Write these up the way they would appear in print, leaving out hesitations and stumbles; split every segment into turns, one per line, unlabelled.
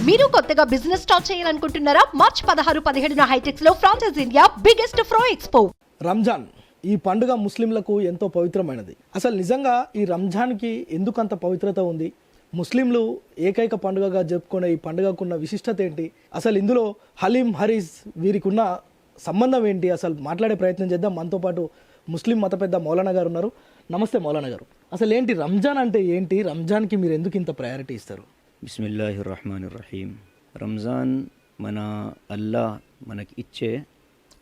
మీరు కొత్తగా business start చేయాలనుకుంటున్నారా? మార్చ్ 16-17 హైటెక్స్ లో franchise India biggest ఫ్రో expo.
Ramzan ఈ పండుగ ముస్లింలకు ఎంతో పవిత్రమైనది. అసలు నిజంగా ఈ రంజాన్కి ఎందుకంత పవిత్రత ఉంది? ముస్లింలు ఏకైక పండుగగా జరుపుకునే ఈ పండుగకున్న విశిష్టత ఏంటి? అసలు ఇందులో హలీం, హరీస్ వీరికి ఉన్న సంబంధం ఏంటి? అసలు మాట్లాడే ప్రయత్నం చేద్దాం. మనతో పాటు ముస్లిం మత పెద్ద మౌలానా గారు ఉన్నారు. నమస్తే మౌలానా గారు. అసలు ఏంటి రంజాన్ అంటే ఏంటి? రంజాన్కి మీరు ఎందుకు ఇంత ప్రయారిటీ ఇస్తారు?
బిస్మిల్లాహిర్రహ్మానిర్రహీం. రంజాన్ మన అల్లా మనకి ఇచ్చే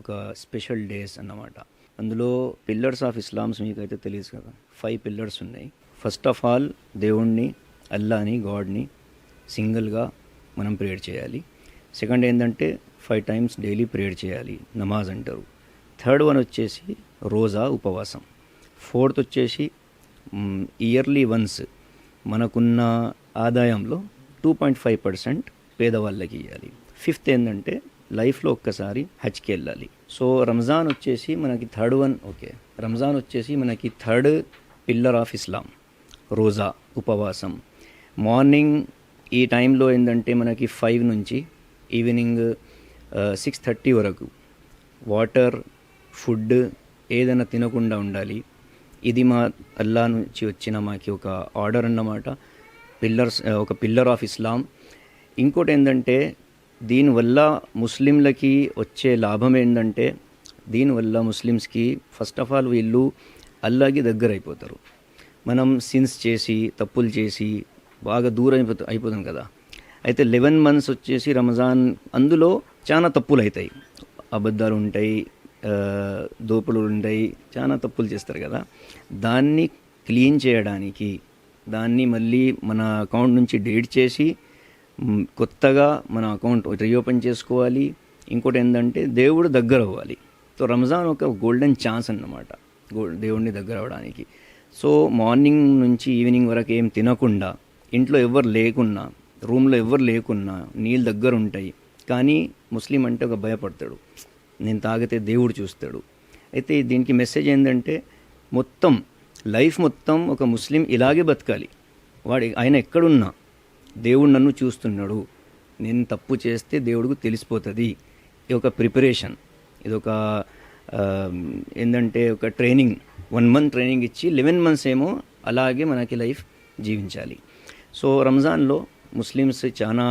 ఒక స్పెషల్ డేస్ అన్నమాట. అందులో పిల్లర్స్ ఆఫ్ ఇస్లామ్స్ మీకైతే తెలియదు కదా, 5 పిల్లర్స్ ఉన్నాయి. ఫస్ట్ ఆఫ్ ఆల్ దేవుణ్ణి, అల్లాని, గాడ్ని సింగిల్గా మనం ప్రేయర్ చేయాలి. సెకండ్ ఏంటంటే 5 టైమ్స్ డైలీ ప్రేయర్ చేయాలి, నమాజ్ అంటారు. థర్డ్ వన్ వచ్చేసి రోజా, ఉపవాసం. ఫోర్త్ వచ్చేసి ఇయర్లీ వన్స్ మనకున్న ఆదాయంలో 2.5% పేదవాళ్ళకి ఇవ్వాలి. ఫిఫ్త్ ఏంటంటే లైఫ్లో ఒక్కసారి హజ్కి వెళ్ళాలి. సో రంజాన్ వచ్చేసి మనకి రంజాన్ వచ్చేసి మనకి థర్డ్ పిల్లర్ ఆఫ్ ఇస్లాం, రోజా, ఉపవాసం. మార్నింగ్ ఈ టైంలో ఏంటంటే మనకి 5 నుంచి ఈవినింగ్ 6:30 వరకు వాటర్, ఫుడ్ ఏదైనా తినకుండా ఉండాలి. ఇది మా అల్లా నుంచి వచ్చిన మాకి ఒక ఆర్డర్ అన్నమాట. ఒక పిల్లర్ ఆఫ్ ఇస్లాం. ఇంకోటి ఏంటంటే దీనివల్ల ముస్లింలకి వచ్చే లాభం ఏంటంటే, దీనివల్ల ముస్లిమ్స్కి ఫస్ట్ ఆఫ్ ఆల్ వీళ్ళు అల్లాకి దగ్గర అయిపోతారు. మనం సిన్స్ చేసి, తప్పులు చేసి బాగా దూరం అయిపోతాం కదా. అయితే 11 months వచ్చేసి రంజాన్, అందులో చాలా తప్పులు అవుతాయి, అబద్ధాలు ఉంటాయి, దోపులు ఉంటాయి, చాలా తప్పులు చేస్తారు కదా. దాన్ని క్లీన్ చేయడానికి, దాన్ని మళ్ళీ మన అకౌంట్ నుంచి డెలీట్ చేసి కొత్తగా మన అకౌంట్ రీఓపెన్ చేసుకోవాలి. ఇంకోటి ఏంటంటే దేవుడు దగ్గర అవ్వాలి. సో రంజాన్ ఒక గోల్డెన్ ఛాన్స్ అన్నమాట దేవుడిని దగ్గర అవ్వడానికి. సో మార్నింగ్ నుంచి ఈవినింగ్ వరకు ఏం తినకుండా, ఇంట్లో ఎవరు లేకున్నా, రూమ్లో ఎవరు లేకున్నా నీళ్ళు దగ్గర ఉంటాయి. కానీ ముస్లిం అంటే ఒక భయపడతాడు, నేను తాగితే దేవుడు చూస్తాడు. అయితే దీనికి మెసేజ్ ఏంటంటే మొత్తం లైఫ్ మొత్తం ఒక ముస్లిం ఇలాగే బతకాలి. ఆయన ఎక్కడున్నా దేవుడు నన్ను చూస్తున్నాడు, నేను తప్పు చేస్తే దేవుడికి తెలిసిపోతుంది. ఇది ఒక ప్రిపరేషన్, ఇది ఒక ఏంటంటే ఒక ట్రైనింగ్. 1 month ట్రైనింగ్ ఇచ్చి 11 months ఏమో అలాగే మనకి లైఫ్ జీవించాలి. సో రంజాన్లో ముస్లిమ్స్ చాలా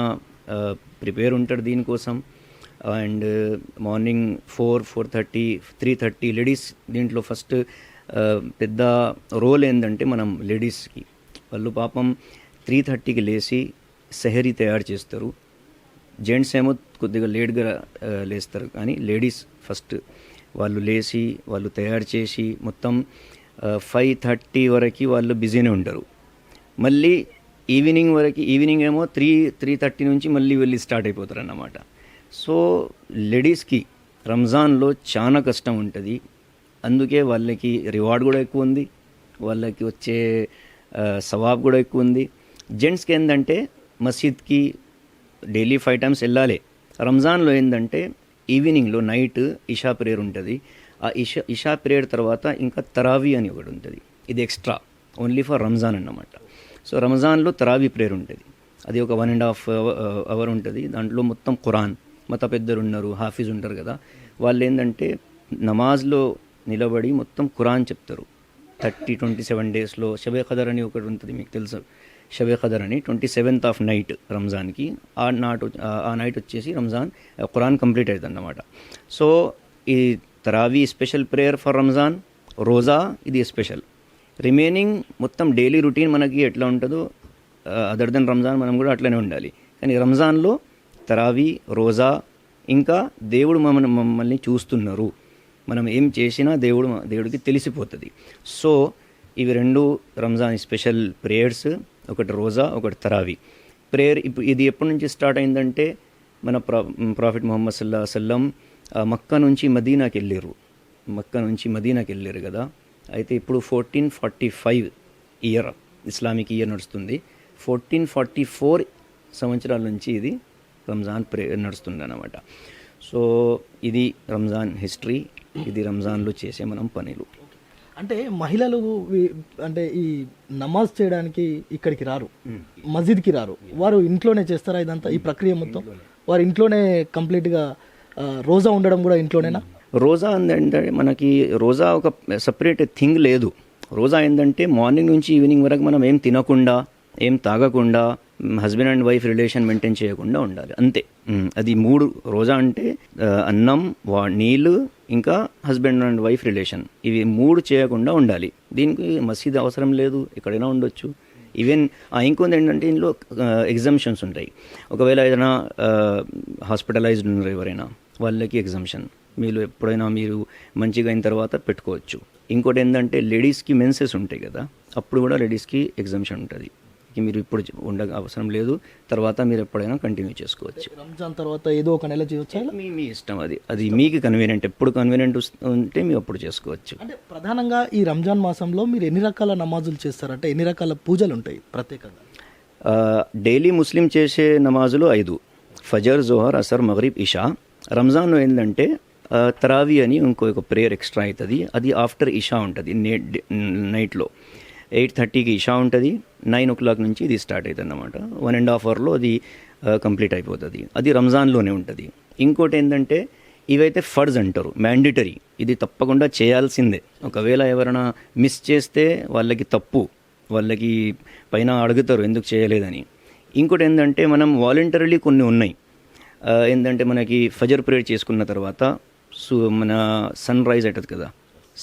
ప్రిపేర్ ఉంటారు దీనికోసం. అండ్ మార్నింగ్ 4, 4:30, 3:30 లేడీస్ దీంట్లో ఫస్ట్ పెద్ద రోల్ ఏంటంటే మనం లేడీస్కి, వాళ్ళు పాపం 3:30కి లేచి సెహరీ తయారు చేస్తారు. జెంట్స్ ఏమో కొద్దిగా లేట్గా లేస్తారు, కానీ లేడీస్ ఫస్ట్ వాళ్ళు లేచి వాళ్ళు తయారు చేసి మొత్తం 5:30 వరకు వాళ్ళు బిజీనే ఉంటారు. మళ్ళీ ఈవినింగ్ ఏమో 3:30 నుంచి మళ్ళీ వెళ్ళి స్టార్ట్ అయిపోతారు అన్నమాట. సో లేడీస్కి రంజాన్లో చాలా కష్టం ఉంటుంది. అందుకే వాళ్ళకి రివార్డ్ కూడా ఎక్కువ ఉంది, వాళ్ళకి వచ్చే సవాబ్ కూడా ఎక్కువ ఉంది. జెంట్స్కి ఏంటంటే మసీద్కి డైలీ 5 times వెళ్ళాలి. రంజాన్లో ఏంటంటే ఈవినింగ్లో నైట్ ఇషా ప్రేయర్ ఉంటుంది. ఆ ఇషా ప్రేయర్ తర్వాత ఇంకా తరావీ అని ఒకటి ఉంటుంది. ఇది ఎక్స్ట్రా ఓన్లీ ఫర్ రంజాన్ అన్నమాట. సో రంజాన్లో తరావీ ప్రేయర్ ఉంటుంది. అది ఒక 1.5 hour ఉంటుంది. దాంట్లో మొత్తం ఖురాన్, మత పెద్దలు ఉన్నారు, హాఫీజ్ ఉంటారు కదా, వాళ్ళు ఏంటంటే నమాజ్లో నిలబడి మొత్తం ఖురాన్ చెప్తారు. 27 daysలో షబే ఖదర్ అని ఒకటి ఉంటుంది, మీకు తెలుసు షబే ఖదర్ అని. 27th నైట్ రంజాన్కి, ఆ నైట్ వచ్చేసి రంజాన్ ఖురాన్ కంప్లీట్ అవుతుంది అన్నమాట. సో ఈ తరావీ స్పెషల్ ప్రేయర్ ఫర్ రంజాన్, రోజా ఇది స్పెషల్. రిమైనింగ్ మొత్తం డైలీ రొటీన్ మనకి ఎట్లా ఉంటుందో అదర్ దెన్ రంజాన్ మనం కూడా అట్లనే ఉండాలి. కానీ రంజాన్లో తరావీ, రోజా, ఇంకా దేవుడు మమ్మల్ని చూస్తున్నారు, మనం ఏం చేసినా దేవుడికి తెలిసిపోతుంది. సో ఇవి 2 రంజాన్ స్పెషల్ ప్రేయర్స్, ఒకటి రోజా, ఒకటి తరావీ ప్రేయర్. ఇది ఎప్పటి నుంచి స్టార్ట్ అయిందంటే మన ప్రాఫిట్ ముహమ్మద్ సల్లల్లాహు అలైహి వసల్లం మక్కా నుంచి మదీనాకి వెళ్ళారు కదా. అయితే ఇప్పుడు 1445 ఇయర్ ఇస్లామిక్ ఇయర్ నడుస్తుంది. 1444 సంవత్సరాల నుంచి ఇది రంజాన్ ప్రేయర్ నడుస్తుంది అన్నమాట. సో ఇది రంజాన్ హిస్టరీ, ఇది రంజాన్లో చేసే మనం పనులు.
అంటే మహిళలు అంటే ఈ నమాజ్ చేయడానికి ఇక్కడికి రారు, మస్జిద్కి రారు, వారు ఇంట్లోనే చేస్తారా ఇదంతా ఈ ప్రక్రియ మొత్తం? వారు ఇంట్లోనే కంప్లీట్గా రోజా ఉండడం కూడా ఇంట్లోనేనా?
రోజా ఏంటంటే మనకి రోజా ఒక సపరేట్ థింగ్ లేదు. రోజా ఏంటంటే మార్నింగ్ నుంచి ఈవినింగ్ వరకు మనం ఏం తినకుండా ఏం తాగకుండా husband and wife relation maintain చేయకుండా ఉండాలి, అంతే. అది 3 రోజా అంటే అన్నం, నీళ్ళు, ఇంకా హస్బెండ్ అండ్ వైఫ్ రిలేషన్, ఇవి 3 చేయకుండా ఉండాలి. దీనికి మసీద్ అవసరం లేదు, ఎక్కడైనా ఉండొచ్చు. ఈవెన్ ఇంకొంది ఏంటంటే ఇందులో ఎగ్జామ్షన్స్ ఉంటాయి. ఒకవేళ ఏదైనా హాస్పిటలైజ్డ్ ఉన్నారు ఎవరైనా, వాళ్ళకి ఎగ్జామ్షన్, మీరు ఎప్పుడైనా మీరు మంచిగా అయిన తర్వాత పెట్టుకోవచ్చు. ఇంకోటి ఏంటంటే లేడీస్కి మెన్సెస్ ఉంటాయి కదా, అప్పుడు కూడా లేడీస్కి ఎగ్జామ్షన్ ఉంటుంది. మీరు ఇప్పుడు అవసరం లేదు, తర్వాత మీరు ఎప్పుడైనా కంటిన్యూ చేసుకోవచ్చు.
రంజాన్ తర్వాత ఏదో ఒక నెల చేయొచ్చా?
మీ ఇష్టం, అది మీకు కన్వీనియంట్, ఎప్పుడు కన్వీనియంట్ ఉంటే మీరు అప్పుడు చేసుకోవచ్చు.
అంటే ప్రధానంగా ఈ రంజాన్ మాసంలో మీరు ఎన్ని రకాల నమాజులు చేస్తారంటే ఎన్ని రకాల పూజలు ఉంటాయి ప్రత్యేకంగా?
డైలీ ముస్లిం చేసే నమాజులు 5: ఫజర్, జోహర్, అసర్, మగ్రిబ్, ఇషా. రంజాన్లో ఏంటంటే తరావీ అని ఇంకొక ప్రేయర్ ఎక్స్ట్రా అవుతుంది, అది ఆఫ్టర్ ఇషా ఉంటుంది. నైట్లో 8:30కి ఇషా ఉంటుంది, 9 o'clock నుంచి ఇది స్టార్ట్ అవుతుంది అన్నమాట. 1.5 hourలో అది కంప్లీట్ అయిపోతుంది. అది రంజాన్లోనే ఉంటుంది. ఇంకోటి ఏంటంటే ఇవైతే ఫర్జ్ అంటారు, మ్యాండేటరీ, ఇది తప్పకుండా చేయాల్సిందే. ఒకవేళ ఎవరైనా మిస్ చేస్తే వాళ్ళకి తప్పు, వాళ్ళకి పైన అడుగుతారు ఎందుకు చేయలేదని. ఇంకోటి ఏంటంటే మనం వాలంటరీలీ కొన్ని ఉన్నాయి. ఏంటంటే మనకి ఫజర్ ప్రేయర్ చేసుకున్న తర్వాత మన సన్ రైజ్ అవుతుంది కదా,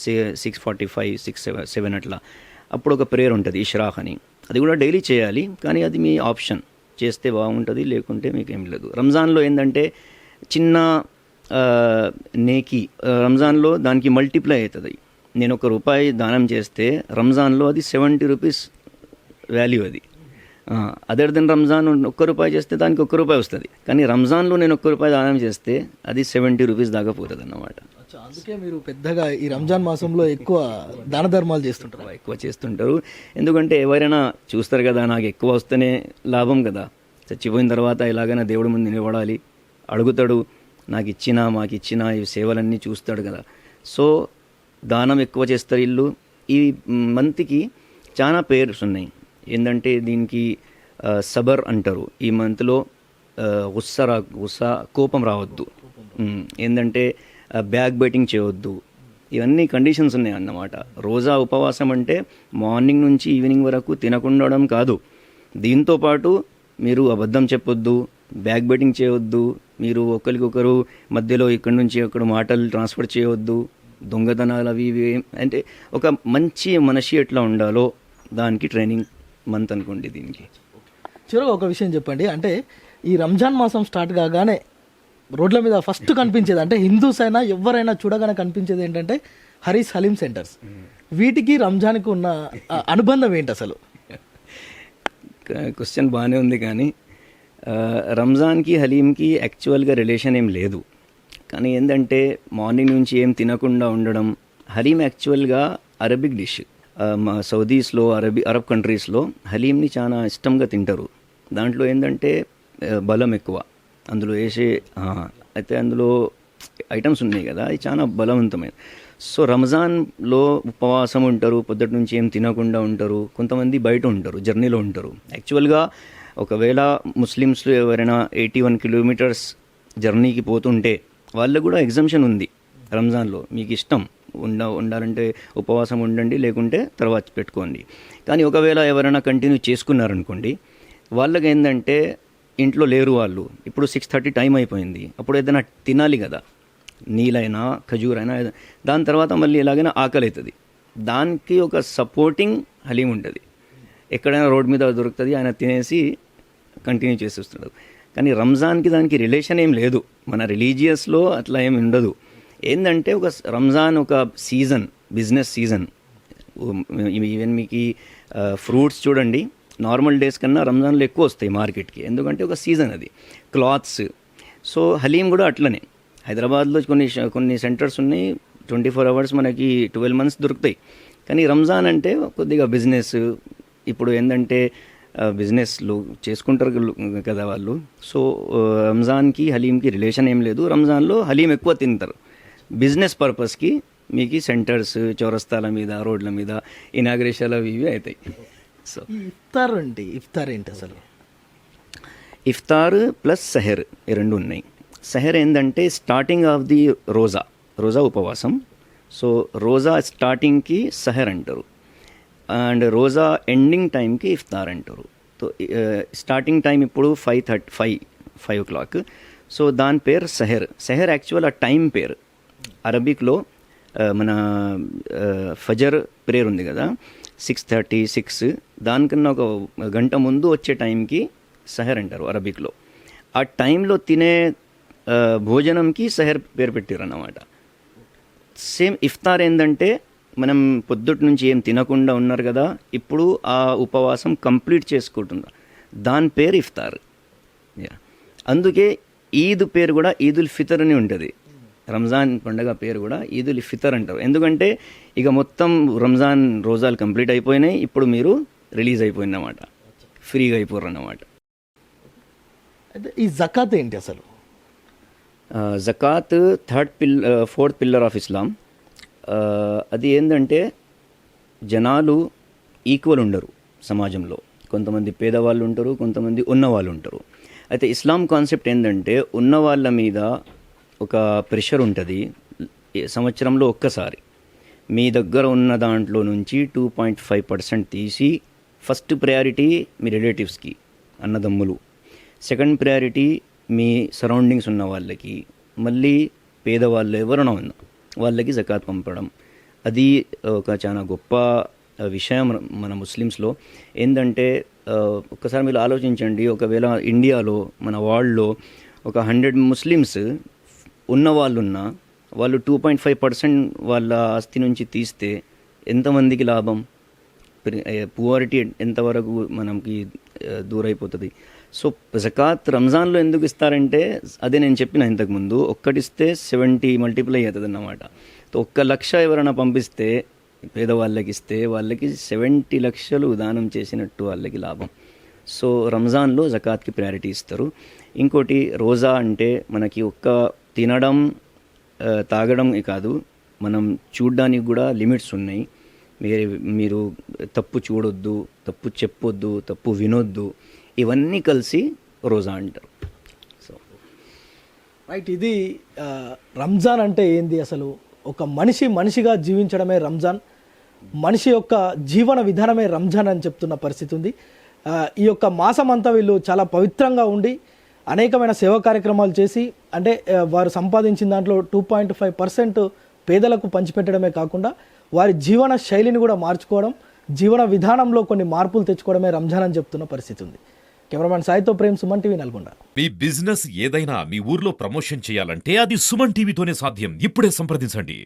6:45, 6, 7 అట్లా, అప్పుడు ఒక ప్రేయర్ ఉంటుంది ఇష్రాక్ అని. అది కూడా డైలీ చేయాలి, కానీ అది మీ ఆప్షన్, చేస్తే బాగుంటుంది, లేకుంటే మీకు ఏం లేదు. రంజాన్లో ఏంటంటే చిన్న నేకి, రంజాన్లో దానికి మల్టిప్లై అవుతుంది. నేను ₹1 దానం చేస్తే రంజాన్లో అది 70 రూపీస్ వాల్యూ. అది అదర్ దెన్ రంజాన్ ₹1 చేస్తే దానికి ₹1 వస్తుంది, కానీ రంజాన్లో నేను ₹1 దానం చేస్తే అది 70 రూపీస్ దాకా పోతుంది అన్నమాట.
అందుకే మీరు పెద్దగా ఈ రంజాన్ మాసంలో ఎక్కువ దాన ధర్మాలు చేస్తుంటారు.
ఎక్కువ చేస్తుంటారు, ఎందుకంటే ఎవరైనా చూస్తారు కదా, నాకు ఎక్కువ వస్తేనే లాభం కదా. చచ్చిపోయిన తర్వాత ఎలాగైనా దేవుడి ముందు నిలబడాలి, అడుగుతాడు, నాకు ఇచ్చినా మాకు ఇచ్చినా ఈ సేవలన్నీ చూస్తాడు కదా. సో దానం ఎక్కువ చేస్తారు వీళ్ళు. ఈ మంత్కి చాలా పేర్స్ ఉన్నాయి. ఏంటంటే దీనికి సబర్ అంటారు. ఈ మంత్లో గుస్సా కోపం రావద్దు, ఏంటంటే బ్యాక్ బైటింగ్ చేయవద్దు, ఇవన్నీ కండిషన్స్ ఉన్నాయి అన్నమాట. రోజా ఉపవాసం అంటే మార్నింగ్ నుంచి ఈవినింగ్ వరకు తినకుండా ఉండడం కాదు, దీంతోపాటు మీరు అబద్ధం చెప్పొద్దు, బ్యాక్ బైటింగ్ చేయవద్దు, మీరు ఒకరికొకరు మధ్యలో ఇక్కడి నుంచి అక్కడ మాటలు ట్రాన్స్ఫర్ చేయవద్దు, దొంగతనాలు అవి ఇవి. అంటే ఒక మంచి మనిషి ఎట్లా ఉండాలో దానికి ట్రైనింగ్ మంత్ అనుకోండి. దీనికి
చివరిగా ఒక విషయం చెప్పండి, అంటే ఈ రంజాన్ మాసం స్టార్ట్ కాగానే రోడ్ల మీద ఫస్ట్ కనిపించేది, అంటే హిందూస్ అయినా ఎవరైనా చూడగానే కనిపించేది ఏంటంటే హరీస్ హలీం సెంటర్స్. వీటికి రంజాన్కి ఉన్న అనుబంధం ఏంటి అసలు?
క్వశ్చన్ బాగానే ఉంది, కానీ రంజాన్కి హలీంకి యాక్చువల్గా రిలేషన్ ఏం లేదు. కానీ ఏంటంటే మార్నింగ్ నుంచి ఏం తినకుండా ఉండడం. హలీం యాక్చువల్గా అరబిక్ డిష్. మా సౌదీస్లో, అరబ్ కంట్రీస్లో హలీంని చాలా ఇష్టంగా తింటారు. దాంట్లో ఏంటంటే బలం ఎక్కువ, అందులో వేసే అయితే అందులో ఐటమ్స్ ఉన్నాయి కదా, అది చాలా బలవంతమైన. సో రంజాన్లో ఉపవాసం ఉంటారు, పొద్దుటి నుంచి ఏం తినకుండా ఉంటారు. కొంతమంది బయట ఉంటారు, జర్నీలో ఉంటారు. యాక్చువల్గా ఒకవేళ ముస్లిమ్స్లో ఎవరైనా 81 kilometers జర్నీకి పోతుంటే వాళ్ళకు కూడా ఎగ్జామ్షన్ ఉంది రంజాన్లో. మీకు ఇష్టం ఉండాలంటే ఉపవాసం ఉండండి, లేకుంటే తర్వాత పెట్టుకోండి. కానీ ఒకవేళ ఎవరైనా కంటిన్యూ చేసుకున్నారనుకోండి, వాళ్ళకి ఏంటంటే ఇంట్లో లేరు వాళ్ళు, ఇప్పుడు 6:30 టైం అయిపోయింది, అప్పుడు ఏదైనా తినాలి కదా, నీళ్ళైనా ఖజూరైనా, దాని తర్వాత మళ్ళీ ఎలాగైనా ఆకలి అవుతుంది. దానికి ఒక సపోర్టింగ్ హలీం ఉంటుంది, ఎక్కడైనా రోడ్ మీద దొరుకుతుంది, ఆయన తినేసి కంటిన్యూ చేసేస్తున్నాడు. కానీ రంజాన్కి దానికి రిలేషన్ ఏం లేదు, మన రిలీజియస్లో అట్లా ఏమి ఉండదు. ఏంటంటే ఒక రంజాన్ ఒక సీజన్, బిజినెస్ సీజన్. ఈవెన్ మీకు ఫ్రూట్స్ చూడండి, నార్మల్ డేస్ కన్నా రంజాన్లో ఎక్కువ వస్తాయి మార్కెట్కి, ఎందుకంటే ఒక సీజన్ అది. క్లాత్స్. సో హలీం కూడా అట్లనే. హైదరాబాద్లో కొన్ని సెంటర్స్ ఉన్నాయి, 24 hours మనకి 12 months దొరుకుతాయి. కానీ రంజాన్ అంటే కొద్దిగా బిజినెస్. ఇప్పుడు ఏంటంటే బిజినెస్లు చేసుకుంటారు కదా వాళ్ళు. సో రంజాన్కి హలీంకి రిలేషన్ ఏం లేదు. రంజాన్లో హలీం ఎక్కువ తింటారు, బిజినెస్ పర్పస్కి మీకు సెంటర్స్, చౌరస్తాల మీద, రోడ్ల మీద ఇనాగ్రేషన్లు అవి ఇవి అవుతాయి. సో
ఈ ఇఫ్తార్ ఏంటి అసలు?
ఇఫ్తార్ ప్లస్ సెహర్ ఈ రెండు ఉన్నాయి. సెహర్ ఏంటంటే స్టార్టింగ్ ఆఫ్ ది రోజా ఉపవాసం. సో రోజా స్టార్టింగ్కి సెహర్ అంటారు అండ్ రోజా ఎండింగ్ టైంకి ఇఫ్తార్ అంటారు. సో స్టార్టింగ్ టైం ఇప్పుడు 5 o'clock. సో దాని పేరు సెహర్. సెహర్ యాక్చువల్ ఆ టైం పేరు. అరబిక్లో మన ఫజర్ ప్రేయర్ ఉంది కదా, 6:30, 6 దానికన్నా ఒక గంట ముందు వచ్చే టైంకి సెహర్ అంటారు అరబిక్లో. ఆ టైంలో తినే భోజనంకి సెహర్ పేరు పెట్టారు అన్నమాట. సేమ్ ఇఫ్తార్ ఏంటంటే మనం పొద్దుటి నుంచి ఏం తినకుండా ఉన్నారు కదా, ఇప్పుడు ఆ ఉపవాసం కంప్లీట్ చేసుకుంటున్నారు, దాని పేరు ఇఫ్తార్. అందుకే ఈద్ పేరు కూడా ఈదుల్ ఫితర్ అని ఉంటుంది. రంజాన్ పండుగ పేరు కూడా ఈదుల్ ఫితర్ అంటారు. ఎందుకంటే ఇక మొత్తం రంజాన్ రోజాలు కంప్లీట్ అయిపోయినాయి, ఇప్పుడు మీరు రిలీజ్ అయిపోయిందన్నమాట, ఫ్రీగా అయిపోయారు అన్నమాట.
అయితే ఈ జకాత్ ఏంటి అసలు?
Zakat fourth pillar of Islam. అది ఏంటంటే జనాలు ఈక్వల్ ఉండరు సమాజంలో. కొంతమంది పేదవాళ్ళు ఉంటారు, కొంతమంది ఉన్నవాళ్ళు ఉంటారు. అయితే ఇస్లాం కాన్సెప్ట్ ఏంటంటే ఉన్న వాళ్ళ మీద ఒక ప్రెషర్ ఉంటుంది. సంవత్సరంలో ఒక్కసారి మీ దగ్గర ఉన్న దాంట్లో నుంచి 2.5% తీసి ఫస్ట్ ప్రయారిటీ మీ రిలేటివ్స్కి, అన్నదమ్ములు, సెకండ్ ప్రయారిటీ మీ సరౌండింగ్స్ ఉన్న వాళ్ళకి, మళ్ళీ పేదవాళ్ళు ఎవరైనా ఉన్నా వాళ్ళకి జకాత్ పంపడం. అది ఒక చాలా గొప్ప విషయం మన ముస్లిమ్స్లో. ఏంటంటే ఒక్కసారి మీరు ఆలోచించండి, ఒకవేళ ఇండియాలో మన వరల్డ్లో ఒక 100 ముస్లిమ్స్ ఉన్నవాళ్ళున్నా వాళ్ళు 2.5% వాళ్ళ ఆస్తి నుంచి తీస్తే ఎంతమందికి లాభం? పువారిటీ ఎంతవరకు మనకి దూరైపోతుంది. సో జకాత్ రంజాన్లో ఎందుకు ఇస్తారంటే అదే నేను చెప్పిన ఇంతకుముందు, ఒక్కటిస్తే 70 మల్టిప్లై అవుతుంది అన్నమాట. 1 లక్ష ఎవరైనా పంపిస్తే పేదవాళ్ళకి ఇస్తే వాళ్ళకి 70 లక్షలు దానం చేసినట్టు వాళ్ళకి లాభం. సో రంజాన్లో జకాత్కి ప్రయారిటీ ఇస్తారు. ఇంకోటి రోజా అంటే మనకి ఒక్క తినడం తాగడం కాదు, మనం చూడడానికి కూడా లిమిట్స్ ఉన్నాయి. మీరు తప్పు చూడొద్దు, తప్పు చెప్పొద్దు, తప్పు వినొద్దు, ఇవన్నీ కలిసి రోజా అంటారు. సో
రైట్, ఇది రంజాన్ అంటే ఏంది అసలు? ఒక మనిషిగా జీవించడమే రంజాన్, మనిషి యొక్క జీవన విధానమే రంజాన్ అని చెప్తున్న పరిస్థితి ఉంది. ఈ యొక్క మాసం అంతా వీళ్ళు చాలా పవిత్రంగా ఉండి అనేకమైన సేవా కార్యక్రమాలు చేసి, అంటే వారు సంపాదించిన దాంట్లో 2.5% పేదలకు పంచిపెట్టడమే కాకుండా వారి జీవన శైలిని కూడా మార్చుకోవడం, జీవన విధానంలో కొన్ని మార్పులు తెచ్చుకోవడమే రంజాన్ అని చెప్తున్న పరిస్థితి ఉంది. కెమెరామెన్ సాయితో ప్రేమ్, సుమన్ టీవీ, నల్గొండ.
మీ బిజినెస్ ఏదైనా మీ ఊర్లో ప్రమోషన్ చేయాలంటే అది సుమన్ టీవీతోనే సాధ్యం. ఇప్పుడే సంప్రదించండి.